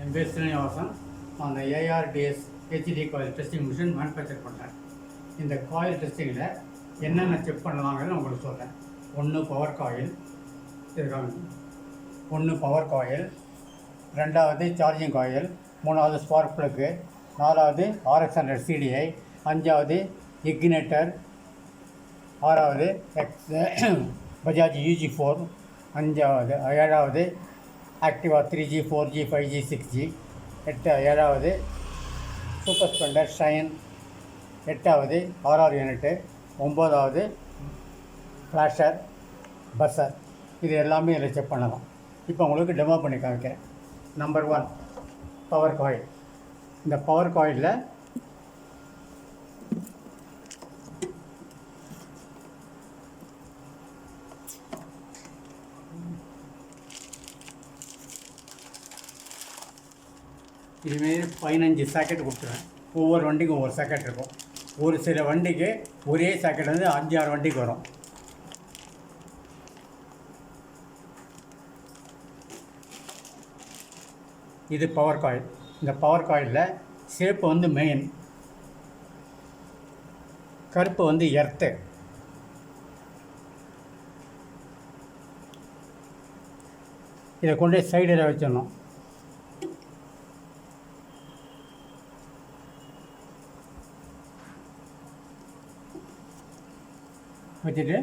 என் பேர் ஸ்ரீனிவாசன். நான் அந்த ARDS HD coil testing machine manufacture பண்ணுறேன். இந்த காயில் டெஸ்டிங்கில் என்னென்ன செக் பண்ணலாங்கிறது உங்களுக்கு சொல்கிறேன். ஒன்று பவர் காயில் இருக்காங்க, ஒன்று பவர் காயில், ரெண்டாவது சார்ஜிங் காயில், மூணாவது ஸ்பார்க் ப்ளக்கு, நாலாவது RX100 CDI, அஞ்சாவது இக்னேட்டர், ஆறாவது பஜாஜ் UG4, ஏழாவது ஆக்டிவா 3G 4G 5G 6G, ஏழாவது சூப்பர் ஸ்ப்ளெண்டர் ஷைன், எட்டாவது RR யூனிட்டு, ஒம்போதாவது ஃப்ளாஷர் பஸ்ஸர். இது எல்லாமே இதில் செக் பண்ணலாம். இப்போ உங்களுக்கு டெமோ பண்ணி காமிக்கிறேன். Number 1 power coil. இந்த பவர் காயிலில் இதுமாரி 15 சாக்கெட் கொடுத்துருவேன். ஒவ்வொரு வண்டிக்கும் ஒவ்வொரு சாக்கெட் இருக்கும். ஒரு சில வண்டிக்கு ஒரே சாக்கெட் வந்து 5-6 வண்டிக்கு வரும். இது பவர் காயில். இந்த பவர் காயிலில் சேப்பு வந்து மெயின், கருப்பு வந்து எர்த்து. இதை கொண்டு சைடில் வச்சிடணும். வச்சுட்டு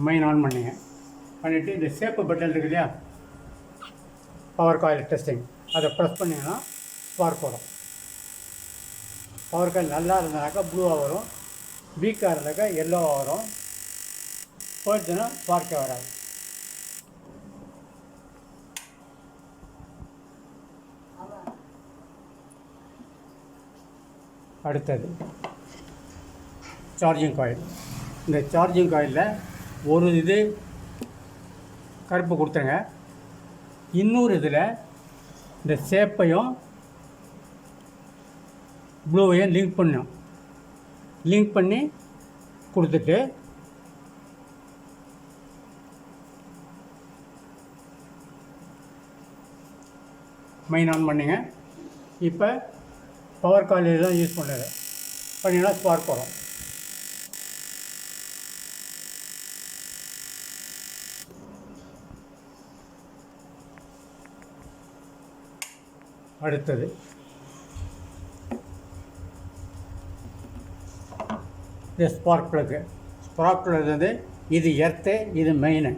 மெயின் ஆன் பண்ணிங்க. பண்ணிவிட்டு இந்த சேப்பு பட்டன் இருக்குது இல்லையா, பவர் காயில் டெஸ்டிங், அதை ப்ரெஸ் பண்ணிங்கன்னா ஸ்பார்க் வரும். பவர் காயில் நல்லா இருந்தாக்கா ப்ளூவாக வரும், வீக்காக இருந்தாக்கா எல்லோவாக வரும், போயிடுச்சுன்னா ஸ்பார்க்கே வராது. அடுத்தது சார்ஜிங் காயில். இந்த சார்ஜிங் காயிலில் ஒரு இது கருப்பு கொடுத்துருங்க, இன்னொரு இதில் இந்த சேப்பையும் ப்ளூவையும் லிங்க் பண்ணணும். லிங்க் பண்ணி கொடுத்துட்டு மெயின் ஆன் பண்ணிங்க. இப்போ பவர் காயில் தான் யூஸ் பண்ணுறது. பண்ணிங்கன்னா ஸ்பார்க் வரும். அடுத்தது இது ஸ்பார்க் ப்ளக்கு. ஸ்பார்க் ப்ளக் வந்து இது எர்த்து, இது மெயினு.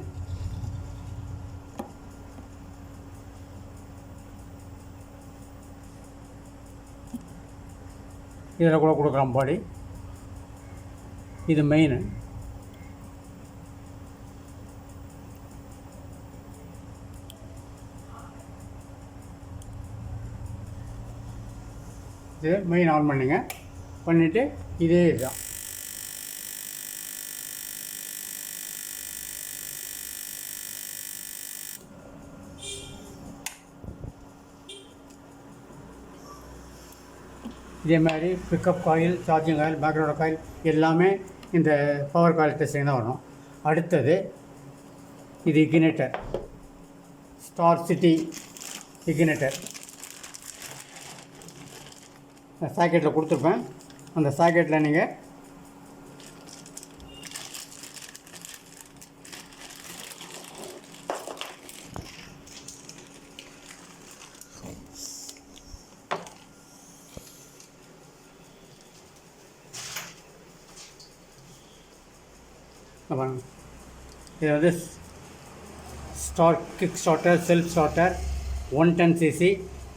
இதில் கூட கொடுக்குறோம் பாடி. இது மெயினு. இது மெயின் ஆன் பண்ணிங்க. பண்ணிவிட்டு இதே இதுதான் இதே மாதிரி pickup coil, charging coil, background coil எல்லாமே இந்த பவர் காயில் டெஸ்டிங் தான் வரும். அடுத்தது இது இக்னேட்டர், ஸ்டார் சிட்டி இக்னேட்டர். சாக்கெட்டில் கொடுத்துருப்பேன். அந்த சாக்கெட்டில் நீங்கள் இது வந்து kick starter, self starter, 110cc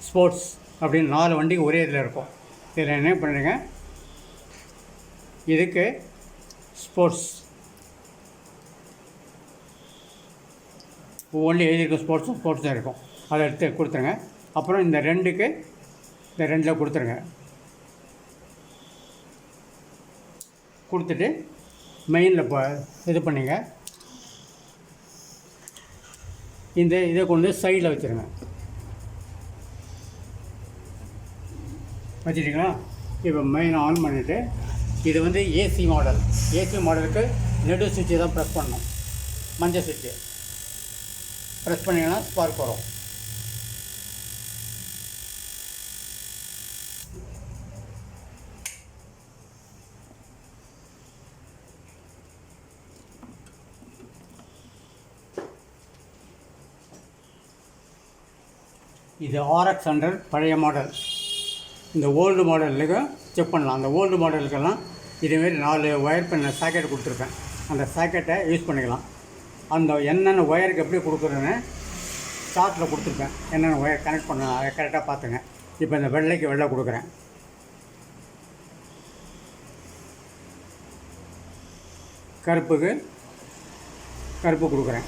sports அப்படின்னு 4 வண்டிக்கு ஒரே இதில் இருக்கும். இதில் என்ன பண்ணுறீங்க, இதுக்கு ஸ்போர்ட்ஸ் ஒவ்வொன்றும் எழுதியிருக்கும், ஸ்போர்ட்ஸ் தான் இருக்கும். அதை எடுத்து கொடுத்துருங்க. அப்புறம் இந்த ரெண்டுக்கு இந்த 2 கொடுத்துருங்க. கொடுத்துட்டு மெயினில் இப்போ இது பண்ணிங்க. இதை கொண்டு சைடில் வச்சுருங்க. வச்சுட்டிங்களா? இப்போ மெயின் ஆன் பண்ணிவிட்டு இது வந்து ஏசி மாடலுக்கு நெடு சுவிட்சை தான் ப்ரெஸ் பண்ணணும். மஞ்சள் சுவிட்சு ப்ரெஸ் பண்ணிங்கன்னா ஸ்பார்க் வரும். இது RX100 பழைய மாடல். இந்த ஓல்டு மாடலுக்கு செக் பண்ணலாம். அந்த ஓல்டு மாடலுக்கெல்லாம் இதேமாரி 4 ஒயர் பண்ண சாக்கெட் கொடுத்துருப்பேன். அந்த சாக்கெட்டை யூஸ் பண்ணிக்கலாம். அந்த என்னென்ன ஒயருக்கு எப்படி கொடுக்குறேன்னு சார்ட்டில் கொடுத்துருப்பேன். என்னென்ன ஒயர் கனெக்ட் பண்ண அதை கரெக்டாக பார்த்துங்க. இப்போ இந்த வெள்ளைக்கு வெள்ளை கொடுக்குறேன். கருப்புக்கு கருப்பு கொடுக்குறேன்.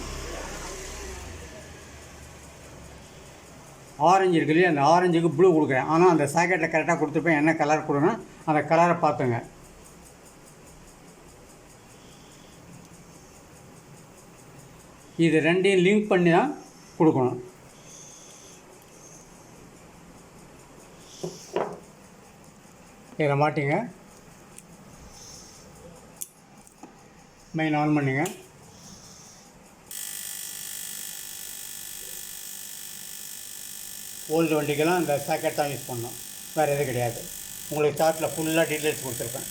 ஆரஞ்சு இருக்கு இல்லையா, அந்த ஆரஞ்சுக்கு ப்ளூ கொடுக்குறேன். ஆனால் அந்த சாக்கெட்டில் கரெக்டாக கொடுத்துருப்பேன். என்ன கலர் கொடுக்கணும் அந்த கலரை பார்த்துங்க. இது ரெண்டையும் லிங்க் பண்ணி தான் கொடுக்கணும். இதில் மாட்டிங்க, மெயின் ஆன் பண்ணிங்க. ஓல்டு வண்டிக்கெல்லாம் அந்த சாக்கெட் தான் யூஸ் பண்ணணும், வேறு எதுவும் கிடையாது. உங்களுக்கு சார்ட்டில் ஃபுல்லாக டீட்டெயில்ஸ் கொடுத்துருப்பேன்.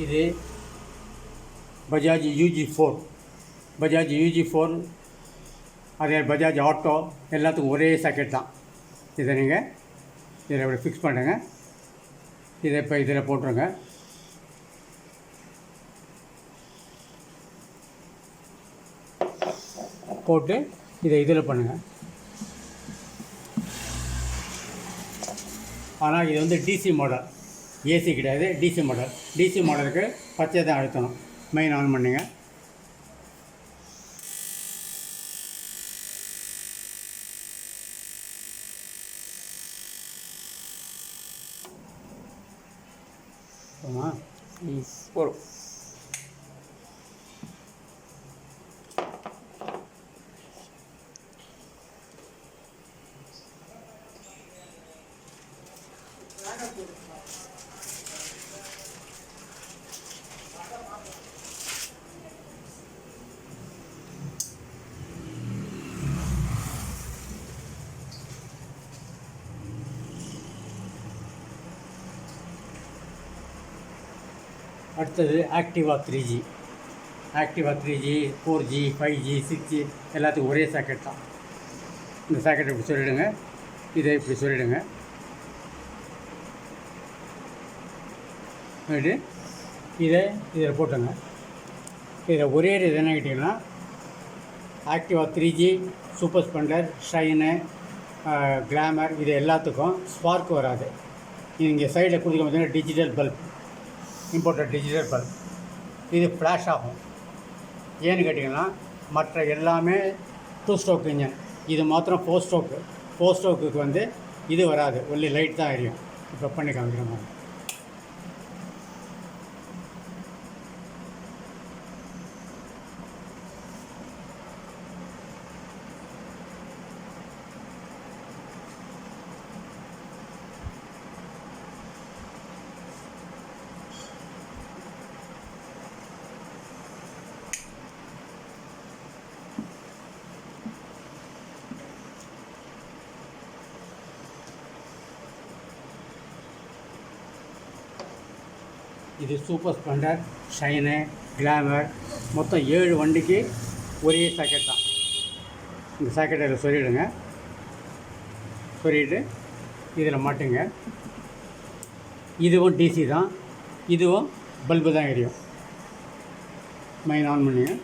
இது பஜாஜ் UG4, பஜாஜ் UG4, அதே பஜாஜ் ஆட்டோ எல்லாத்துக்கும் ஒரே சாக்கெட் தான். இதை நீங்கள் இதில் இப்படி ஃபிக்ஸ் பண்ணுங்க. இதை இப்போ இதில் போட்டுருங்க. போட்டு இதை இதில் பண்ணுங்கள். ஆனால் இது வந்து DC மாடல், AC கிடையாது, DC மாடல். DC மாடலுக்கு பச்சை தான் அழுத்தணும். மெயின் ஆன் பண்ணுங்க. போதும். அடுத்தது ஆக்டிவா 3G, ஆக்டிவா 3G, 4G, 5G, 6G எல்லாத்துக்கும் ஒரே சாக்கெட் தான். இந்த சாக்கெட்டை இப்படி சொல்லிவிடுங்க, இதை இப்படி சொல்லிவிடுங்க. சொல்லிட்டு இதை இதில் போட்டுங்க. இதில் ஒரே இது என்ன கேட்டிங்கன்னா, ஆக்டிவா 3G, super Splendor, Shine, glamour இது எல்லாத்துக்கும் ஸ்பார்க் வராது. இங்கே சைடில் கொடுக்க பார்த்தீங்கன்னா digital bulb, imported digital bulb. இது ஃப்ளாஷ் ஆகும். ஏன்னு கேட்டிங்கன்னா மற்ற எல்லாமே 2 ஸ்ட்ரோக் இன்ஜின், இது மாத்திரம் 4 ஸ்ட்ரோக்கு. 4 ஸ்ட்ரோக்குக்கு வந்து இது வராது, ஒன்லி லைட் தான் எரியும். இப்போ பண்ணி காமிக்கிற மாதிரி. இது சூப்பர் ஸ்ப்ளெண்டர், ஷைனு, கிளாமர் மொத்தம் 7 வண்டிக்கு ஒரே சாக்கெட் தான். இந்த சாக்கெட்டை இதில் சொல்லிவிடுங்க. சொல்லிவிட்டு இதில் மாட்டுங்க. இதுவும் DC தான், இதுவும் பல்பு தான் எரியும். மெயின் ஆன் பண்ணுங்க.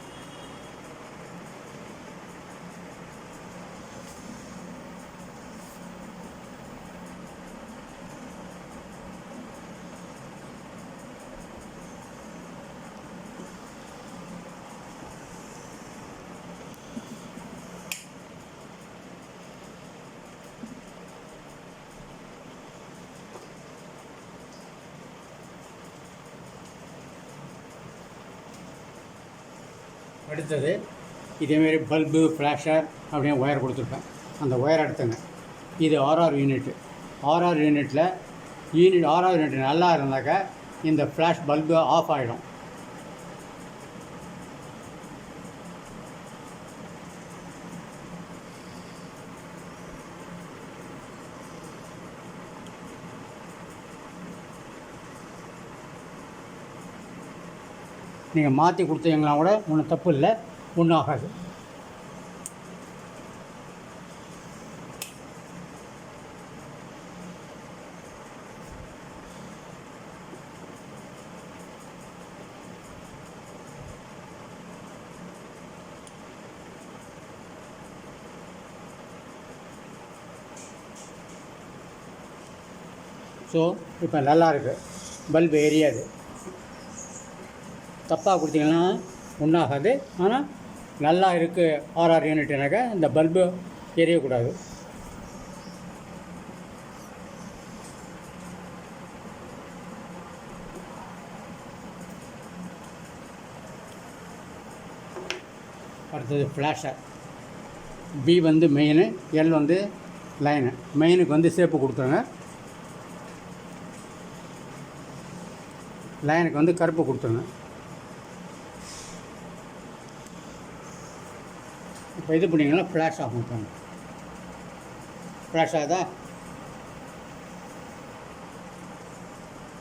அடுத்தது இதேமாரி பல்பு, ஃப்ளாஷர் அப்படின்னு ஒயர் கொடுத்துருப்பேன். அந்த ஒயர் எடுத்துங்க. இது RR யூனிட்டு. RR யூனிட்டில் RR யூனிட் நல்லா இருந்தாக்கா இந்த ஃப்ளாஷ் பல்பு ஆஃப் ஆகிடும். நீங்கள் மாற்றி கொடுத்தீங்கன்னா கூட ஒன்றும் தப்பு இல்லை, ஒன்றும் ஆகாது. ஸோ இப்போ நல்லா இருக்குது, பல்பு எரியாது. தப்பாக கொடுத்தீங்கன்னா ஒன்றாகாது. ஆனால் நல்லா இருக்குது 6 யூனிட்னாக்கா இந்த பல்பு எரியக்கூடாது. அடுத்தது ஃப்ளாஷர். பி வந்து மெயினு, எல் வந்து லைனு. மெயினுக்கு வந்து சேப்பு கொடுத்துருங்க, லைனுக்கு வந்து கருப்பு கொடுத்துருங்க. இப்போ இது பண்ணிங்கன்னா ஃப்ளாஷ் ஆகும். இப்போ ஃப்ளாஷ் ஆகுதா?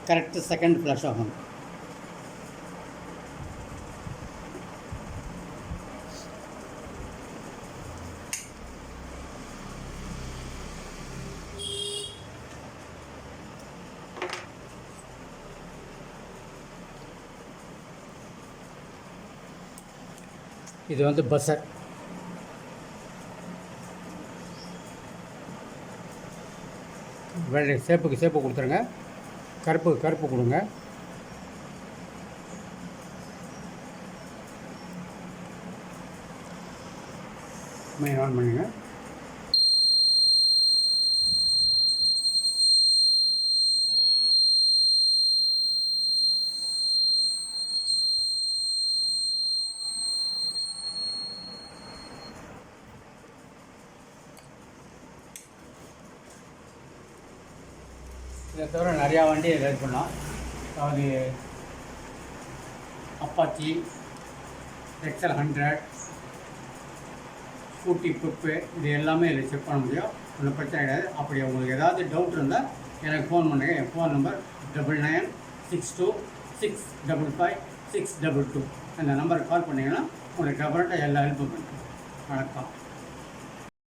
கரெக்டு செகண்ட் ஃப்ளாஷ் ஆகும். இது வந்து பஸ்ஸர். வெள்ளை சேப்புக்கு சேப்பு கொடுத்துருங்க, கருப்புக்கு கருப்பு கொடுங்க. மெயின் ஆன் பண்ணுங்க. இதை தவிர நிறையா வண்டி ரைட் பண்ணலாம். அதாவது அப்பாச்சி, எக்ஸல் 100, ஸ்கூட்டி குப்பு, இது எல்லாமே இதில் செக் பண்ண முடியும், ஒன்றும் பிரச்சனை கிடையாது. அப்படி உங்களுக்கு ஏதாவது டவுட் இருந்தால் எனக்கு ஃபோன் பண்ணுங்கள். என் ஃபோன் நம்பர் 9962655622. அந்த நம்பருக்கு கால் பண்ணிங்கன்னா உங்களுக்கு டெஃபரெண்ட்டாக எல்லா ஹெல்ப்பும் பண்ணுறேன். வணக்கம்.